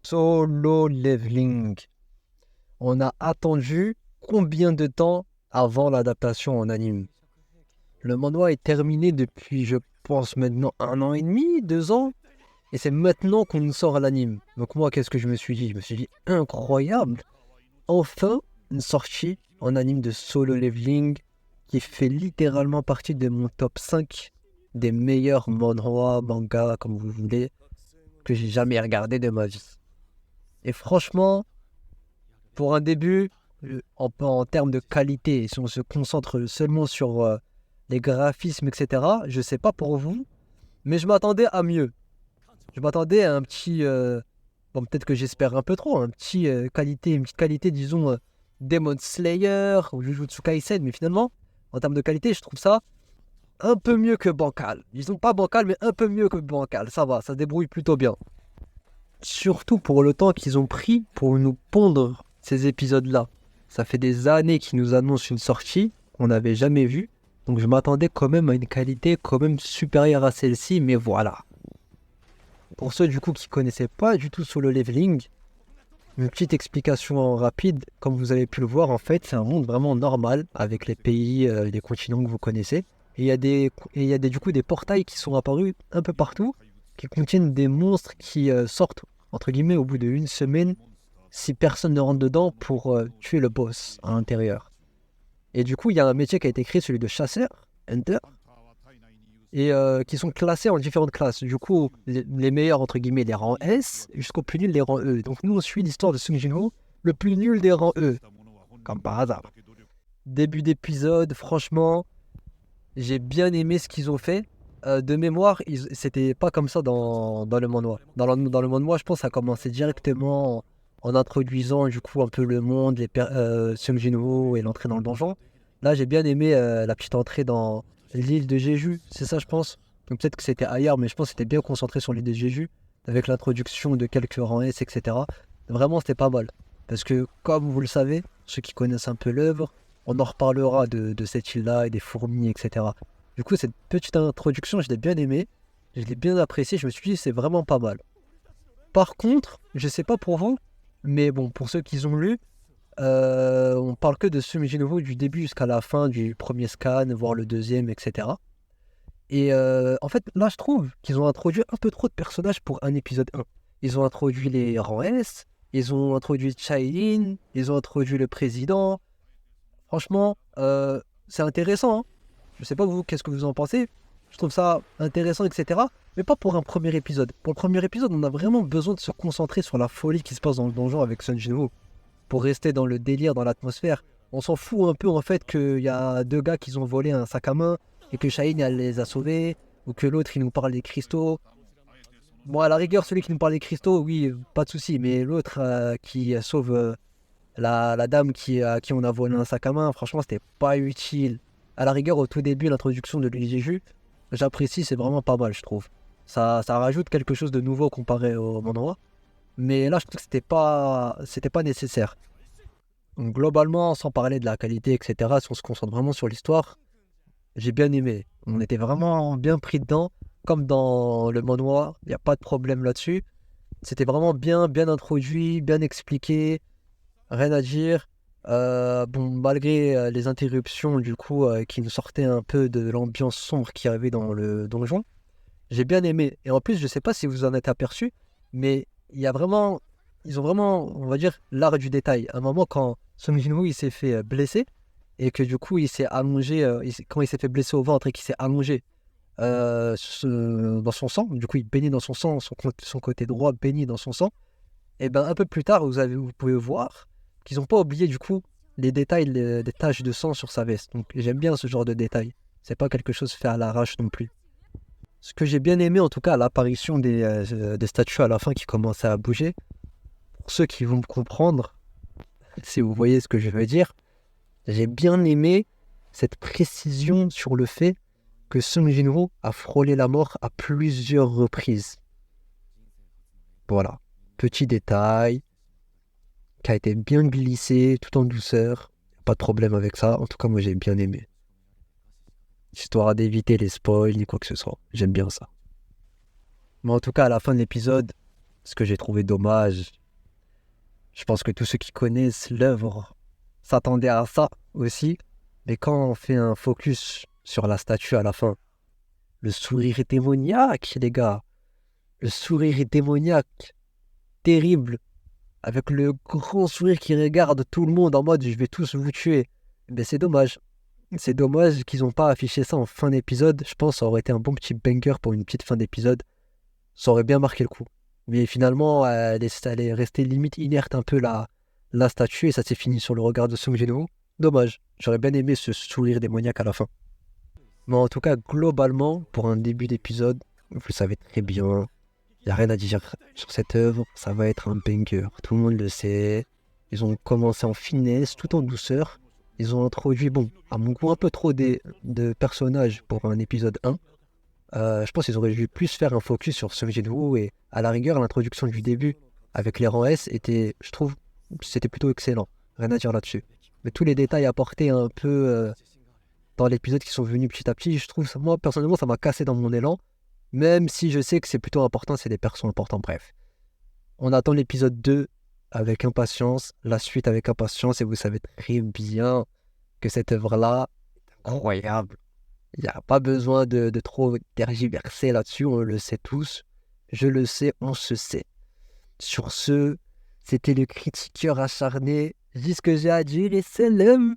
Solo Leveling. On a attendu combien de temps avant l'adaptation en anime? Le manga est terminé depuis, je pense, maintenant 1 an et demi, 2 ans. Et c'est maintenant qu'on nous sort l'anime. Donc moi, qu'est-ce que je me suis dit? Je me suis dit, incroyable. Enfin, une sortie en anime de Solo Leveling qui fait littéralement partie de mon top 5 des meilleurs manhwa, mangas, comme vous voulez, que j'ai jamais regardé de ma vie. Et franchement, pour un début, en termes de qualité, si on se concentre seulement sur les graphismes, etc., je sais pas pour vous, mais je m'attendais à mieux. Je m'attendais à un petit, bon peut-être que j'espère un peu trop, une petite qualité, disons, Demon Slayer ou Jujutsu Kaisen, mais finalement, en termes de qualité, je trouve ça un peu mieux que Bancal. Disons pas Bancal, mais un peu mieux que Bancal. Ça va, ça se débrouille plutôt bien. Surtout pour le temps qu'ils ont pris pour nous pondre ces épisodes-là. Ça fait des années qu'ils nous annoncent une sortie qu'on n'avait jamais vue. Donc je m'attendais quand même à une qualité quand même supérieure à celle-ci, mais voilà. Pour ceux du coup qui connaissaient pas du tout Solo Leveling, une petite explication rapide, comme vous avez pu le voir, en fait, c'est un monde vraiment normal avec les pays, les continents que vous connaissez. Du coup des portails qui sont apparus un peu partout, qui contiennent des monstres qui sortent entre guillemets au bout d'une semaine si personne ne rentre dedans pour tuer le boss à l'intérieur. Et du coup, il y a un métier qui a été créé, celui de chasseur, hunter, et qui sont classés en différentes classes. Du coup, les meilleurs, entre guillemets, les rangs S, jusqu'au plus nul, les rangs E. Donc nous, on suit l'histoire de Sung Jin-woo, le plus nul des rangs E, comme par hasard. Début d'épisode, franchement, j'ai bien aimé ce qu'ils ont fait. De mémoire, c'était pas comme ça dans le manhwa. Dans le manhwa, je pense que ça a commencé directement en introduisant du coup un peu le monde, Sung Jin-woo et l'entrée dans le donjon. Là, j'ai bien aimé la petite entrée dans l'île de Jeju, c'est ça, je pense. Donc peut-être que c'était ailleurs, mais je pense que c'était bien concentré sur l'île de Jeju, avec l'introduction de quelques rangs S, etc. Vraiment, c'était pas mal. Parce que, comme vous le savez, ceux qui connaissent un peu l'œuvre, on en reparlera de cette île-là et des fourmis, etc. Du coup, cette petite introduction, je l'ai bien aimée, je l'ai bien appréciée, je me suis dit, c'est vraiment pas mal. Par contre, je sais pas pour vous, mais bon, pour ceux qui ont lu, on parle que de ce nouveau du début jusqu'à la fin du premier scan, voire le deuxième, etc. Et en fait, là, je trouve qu'ils ont introduit un peu trop de personnages pour un épisode 1. Ils ont introduit les rangs S, ils ont introduit Chailin, ils ont introduit le président. Franchement, c'est intéressant, hein. Je sais pas vous, qu'est-ce que vous en pensez. Je trouve ça intéressant, etc. Mais pas pour un premier épisode. Pour le premier épisode, on a vraiment besoin de se concentrer sur la folie qui se passe dans le donjon avec Sun Jinwoo. Pour rester dans le délire, dans l'atmosphère. On s'en fout un peu en fait qu'il y a deux gars qui ont volé un sac à main et que Shaheen elle les a sauvés, ou que l'autre il nous parle des cristaux. Bon, à la rigueur, celui qui nous parle des cristaux, oui, pas de souci, mais l'autre qui sauve la dame à qui on a volé un sac à main, franchement, c'était pas utile. À la rigueur, au tout début, l'introduction de l'UGJ, j'apprécie, c'est vraiment pas mal, je trouve. Ça rajoute quelque chose de nouveau comparé au manhwa. Mais là, je trouve que c'était pas nécessaire. Donc, globalement, sans parler de la qualité, etc., si on se concentre vraiment sur l'histoire, j'ai bien aimé. On était vraiment bien pris dedans, comme dans le manhwa, il n'y a pas de problème là-dessus. C'était vraiment bien introduit, bien expliqué, rien à dire. Bon, malgré les interruptions, du coup, qui nous sortaient un peu de l'ambiance sombre qui avait dans le donjon, j'ai bien aimé. Et en plus, je sais pas si vous en êtes aperçu, mais ils ont vraiment, on va dire, l'art du détail. À un moment, quand Song Jin-woo il s'est fait blesser, et que du coup, il s'est allongé, quand il s'est fait blesser au ventre et qu'il s'est allongé dans son sang, du coup, il baignait dans son sang, son côté droit baignait dans son sang. Et ben un peu plus tard, vous pouvez voir qu'ils n'ont pas oublié du coup les détails des taches de sang sur sa veste. Donc j'aime bien ce genre de détails. C'est pas quelque chose fait à l'arrache non plus. Ce que j'ai bien aimé en tout cas, l'apparition des statues à la fin qui commençaient à bouger. Pour ceux qui vont me comprendre, si vous voyez ce que je veux dire, j'ai bien aimé cette précision sur le fait que Sung Jin-woo a frôlé la mort à plusieurs reprises. Voilà, petit détail qui a été bien glissé, tout en douceur. Pas de problème avec ça. En tout cas, moi, j'ai bien aimé. Histoire d'éviter les spoils ni quoi que ce soit. J'aime bien ça. Mais en tout cas, à la fin de l'épisode, Ce que j'ai trouvé dommage, je pense que tous ceux qui connaissent l'œuvre s'attendaient à ça aussi. Mais quand on fait un focus sur la statue à la fin, le sourire est démoniaque, les gars. Le sourire est démoniaque, terrible, avec le grand sourire qui regarde tout le monde en mode je vais tous vous tuer. Mais c'est dommage. C'est dommage qu'ils n'ont pas affiché ça en fin d'épisode. Je pense que ça aurait été un bon petit banger pour une petite fin d'épisode. Ça aurait bien marqué le coup. Mais finalement, elle est restée limite inerte un peu la statue et ça s'est fini sur le regard de Sung Jin-woo. Dommage. J'aurais bien aimé ce sourire démoniaque à la fin. Mais en tout cas, globalement, pour un début d'épisode, vous le savez très bien, il n'y a rien à dire sur cette œuvre. Ça va être un banger. Tout le monde le sait. Ils ont commencé en finesse, tout en douceur. Ils ont introduit, bon, à mon goût, un peu trop de personnages pour un épisode 1. Je pense qu'ils auraient dû plus faire un focus sur Sung Jin-woo et à la rigueur, l'introduction du début avec les rangs S était, je trouve, c'était plutôt excellent. Rien à dire là-dessus. Mais tous les détails apportés un peu dans l'épisode qui sont venus petit à petit, je trouve, moi personnellement, ça m'a cassé dans mon élan. Même si je sais que c'est plutôt important, c'est des persos importants, bref. On attend l'épisode 2 avec impatience, la suite avec impatience, et vous savez très bien que cette œuvre-là est incroyable. Il n'y a pas besoin de trop tergiverser là-dessus, on le sait tous. Je le sais, on se sait. Sur ce, c'était le critiqueur acharné. Dis ce que j'ai à dire et c'est l'homme.